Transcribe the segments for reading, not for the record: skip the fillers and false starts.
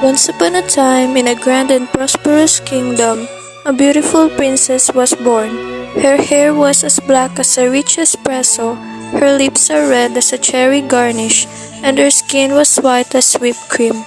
Once upon a time, in a grand and prosperous kingdom, a beautiful princess was born. Her hair was as black as a rich espresso, her lips are red as a cherry garnish, and her skin was white as whipped cream.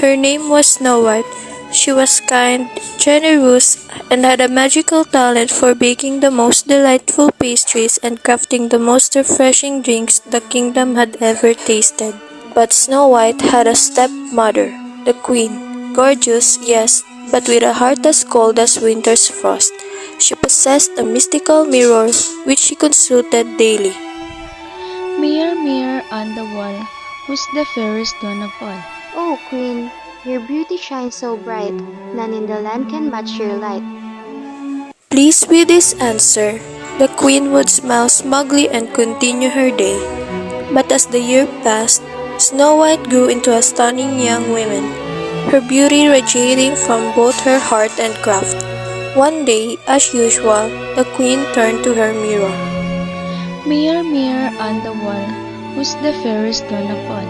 Her name was Snow White. She was kind, generous, and had a magical talent for baking the most delightful pastries and crafting the most refreshing drinks the kingdom had ever tasted. But Snow White had a stepmother, the queen. Gorgeous, yes, but with a heart as cold as winter's frost. She possessed a mystical mirror which she consulted daily. Mirror, mirror on the wall, who's the fairest one of all? Oh, Queen, your beauty shines so bright, none in the land can match your light. Pleased with this answer, the queen would smile smugly and continue her day. But as the year passed, Snow White grew into a stunning young woman, her beauty radiating from both her heart and craft. One day, as usual, the queen turned to her mirror. Mirror, mirror on the wall, who's the fairest one of all?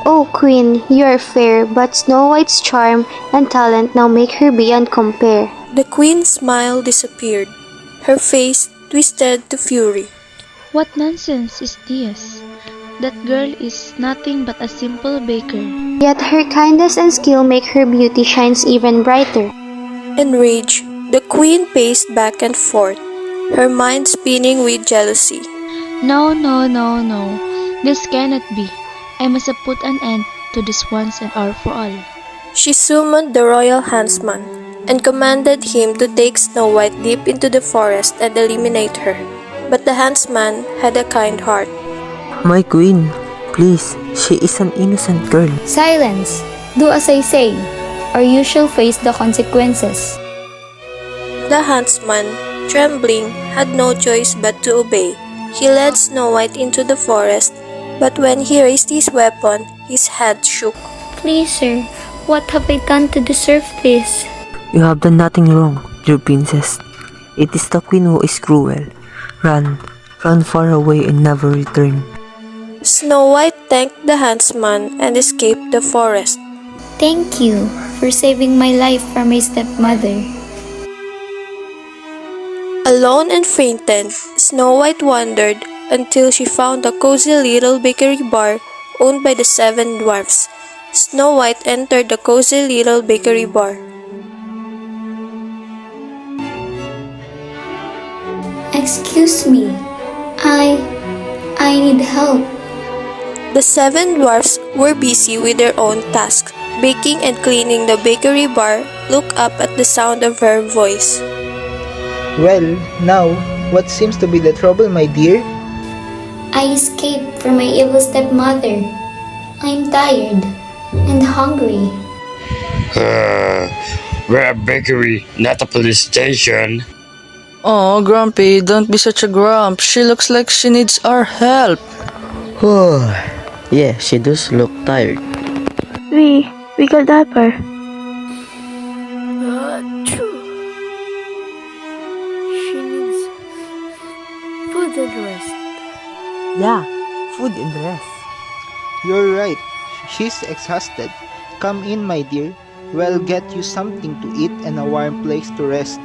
Oh, Queen, you are fair, but Snow White's charm and talent now make her beyond compare. The queen's smile disappeared, her face twisted to fury. What nonsense is this? That girl is nothing but a simple baker. Yet her kindness and skill make her beauty shines even brighter. Enraged, the queen paced back and forth, her mind spinning with jealousy. No, no, no, no. This cannot be. I must put an end to this once and for all. She summoned the royal huntsman and commanded him to take Snow White deep into the forest and eliminate her. But the huntsman had a kind heart. My queen, please, she is an innocent girl. Silence! Do as I say, or you shall face the consequences. The huntsman, trembling, had no choice but to obey. He led Snow White into the forest, but when he raised his weapon, his head shook. Please, sir, what have I done to deserve this? You have done nothing wrong, dear princess. It is the queen who is cruel. Run, run far away and never return. Snow White thanked the huntsman and escaped the forest. Thank you for saving my life from my stepmother. Alone and fainted, Snow White wandered until she found a cozy little bakery bar owned by the 7 dwarfs. Snow White entered the cozy little bakery bar. Excuse me, I need help. The 7 dwarfs were busy with their own tasks. Baking and cleaning the bakery bar looked up at the sound of her voice. Well, now, what seems to be the trouble, my dear? I escaped from my evil stepmother. I'm tired and hungry. We're a bakery, not a police station. Oh, Grumpy, don't be such a grump. She looks like she needs our help. Yeah, she does look tired. We could help her. She needs food and rest. Yeah, food and rest. You're right. She's exhausted. Come in, my dear. We'll get you something to eat and a warm place to rest.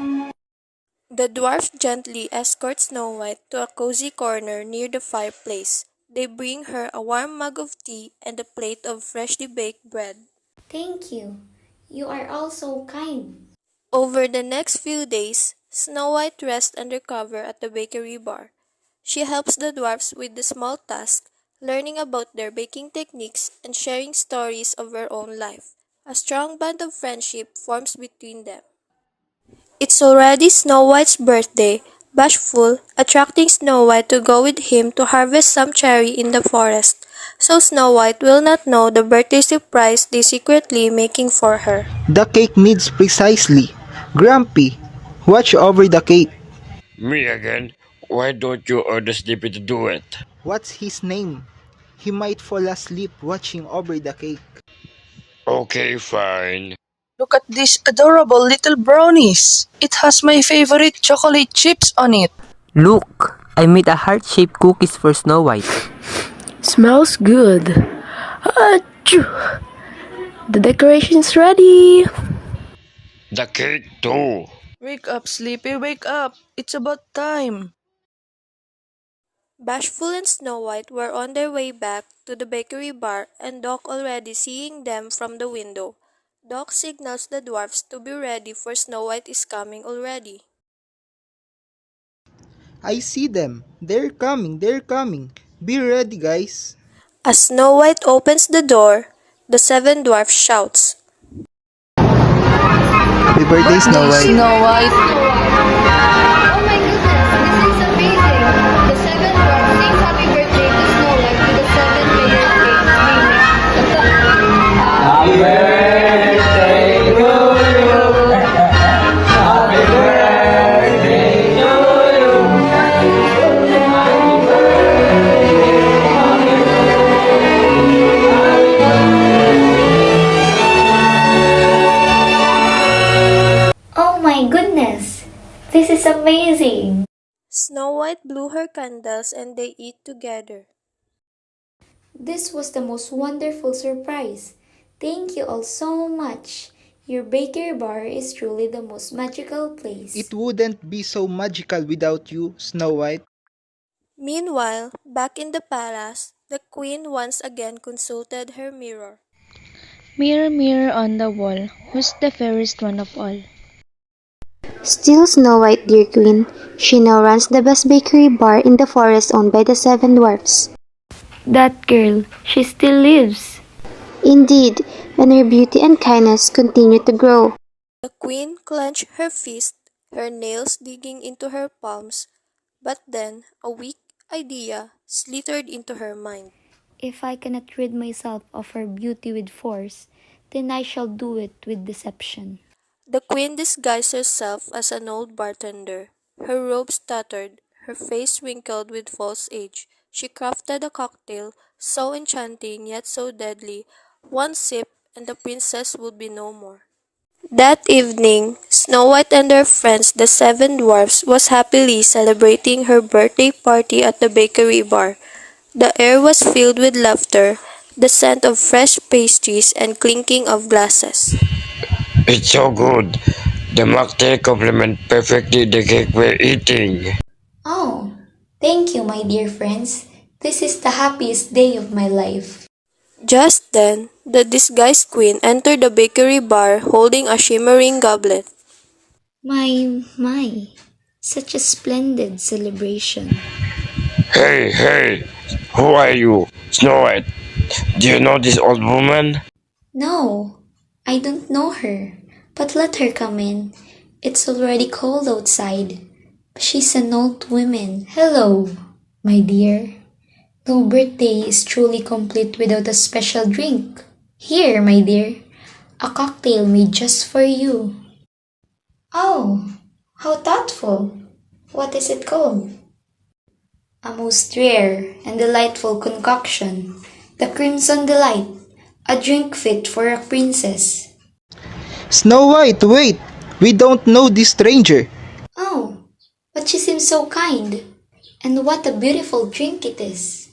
The dwarf gently escorts Snow White to a cozy corner near the fireplace. They bring her a warm mug of tea and a plate of freshly baked bread. Thank you. You are all so kind. Over the next few days, Snow White rests under cover at the bakery bar. She helps the dwarfs with the small tasks, learning about their baking techniques and sharing stories of her own life. A strong bond of friendship forms between them. It's already Snow White's birthday. Bashful, attracting Snow White to go with him to harvest some cherry in the forest, so Snow White will not know the birthday surprise they secretly making for her. The cake needs precisely. Grumpy, watch over the cake. Me again? Why don't you order Sleepy to do it? What's his name? He might fall asleep watching over the cake. Okay, fine. Look at these adorable little brownies. It has my favorite chocolate chips on it. Look, I made a heart-shaped cookies for Snow White. Smells good. Achoo! The decoration's ready! The cake too. Wake up, Sleepy, wake up! It's about time! Bashful and Snow White were on their way back to the bakery bar and Doc already seeing them from the window. Doc signals the dwarfs to be ready for Snow White is coming already. I see them. They're coming, they're coming. Be ready, guys. As Snow White opens the door, the seven dwarfs shouts. Happy birthday, Snow Birthday, White. Snow White! Oh my goodness, this is amazing! The seven dwarfs sings happy birthday to Snow White with the seven layered cake, screaming. Oh my goodness! This is amazing! Snow White blew her candles and they eat together. This was the most wonderful surprise. Thank you all so much. Your bakery bar is truly the most magical place. It wouldn't be so magical without you, Snow White. Meanwhile, back in the palace, the queen once again consulted her mirror. Mirror, mirror on the wall, who's the fairest one of all? Still Snow White, dear queen. She now runs the best bakery bar in the forest owned by the seven dwarfs. That girl, she still lives. Indeed, and her beauty and kindness continue to grow. The queen clenched her fist, her nails digging into her palms, but then a weak idea slithered into her mind. If I cannot rid myself of her beauty with force, then I shall do it with deception. The queen disguised herself as an old bartender. Her robes tattered, her face wrinkled with false age. She crafted a cocktail so enchanting yet so deadly. One sip and the princess would be no more. That evening, Snow White and her friends, the seven dwarfs, was happily celebrating her birthday party at the bakery bar. The air was filled with laughter, the scent of fresh pastries and clinking of glasses. It's so good. The mocktail complement perfectly the cake we're eating. Oh, thank you, my dear friends. This is the happiest day of my life. Just then, the disguised queen entered the bakery bar holding a shimmering goblet. My, such a splendid celebration. Hey, hey, who are you? Snow White. Do you know this old woman? No, I don't know her, but let her come in. It's already cold outside. She's an old woman. Hello, my dear. No birthday is truly complete without a special drink. Here, my dear, a cocktail made just for you. Oh, how thoughtful. What is it called? A most rare and delightful concoction, the Crimson Delight, a drink fit for a princess. Snow White, wait! We don't know this stranger. Oh, but she seems so kind. And what a beautiful drink it is.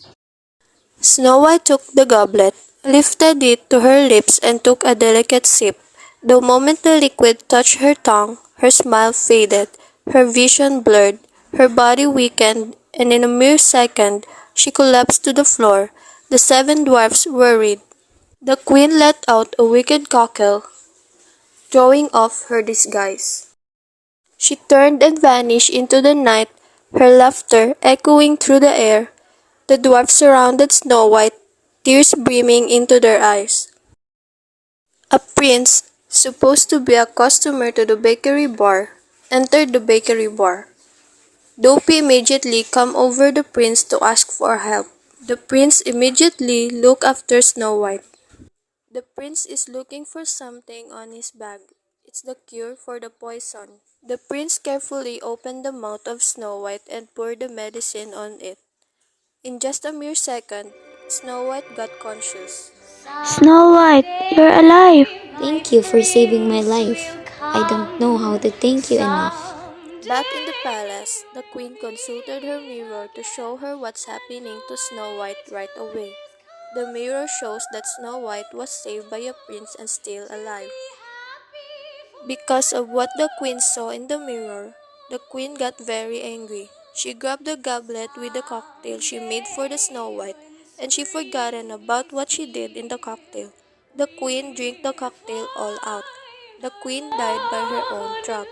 Snow White took the goblet, lifted it to her lips and took a delicate sip. The moment the liquid touched her tongue, her smile faded, her vision blurred, her body weakened, and in a mere second she collapsed to the floor. The seven dwarfs worried. The queen let out a wicked cackle, throwing off her disguise. She turned and vanished into the night, her laughter echoing through the air. The dwarfs surrounded Snow White, tears brimming into their eyes. A prince, supposed to be a customer to the bakery bar, entered the bakery bar. Dopey immediately came over the prince to ask for help. The prince immediately looked after Snow White. The prince is looking for something on his bag. It's the cure for the poison. The prince carefully opened the mouth of Snow White and poured the medicine on it. In just a mere second, Snow White got conscious. Snow White, you're alive! Thank you for saving my life. I don't know how to thank you enough. Back in the palace, the queen consulted her mirror to show her what's happening to Snow White right away. The mirror shows that Snow White was saved by a prince and still alive. Because of what the queen saw in the mirror, the queen got very angry. She grabbed the goblet with the cocktail she made for the Snow White, and she forgotten about what she did in the cocktail. The queen drank the cocktail all out. The queen died by her own trap.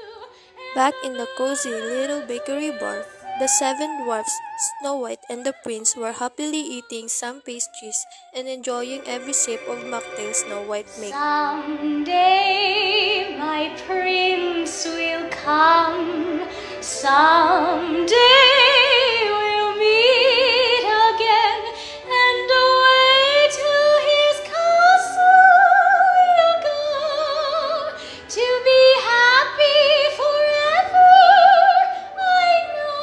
Back in the cozy little bakery bar, the seven dwarfs, Snow White, and the prince were happily eating some pastries and enjoying every sip of mocktail Snow White made. Someday my prince will come. Someday we'll meet again, and away to his castle we'll go to be happy forever. I know.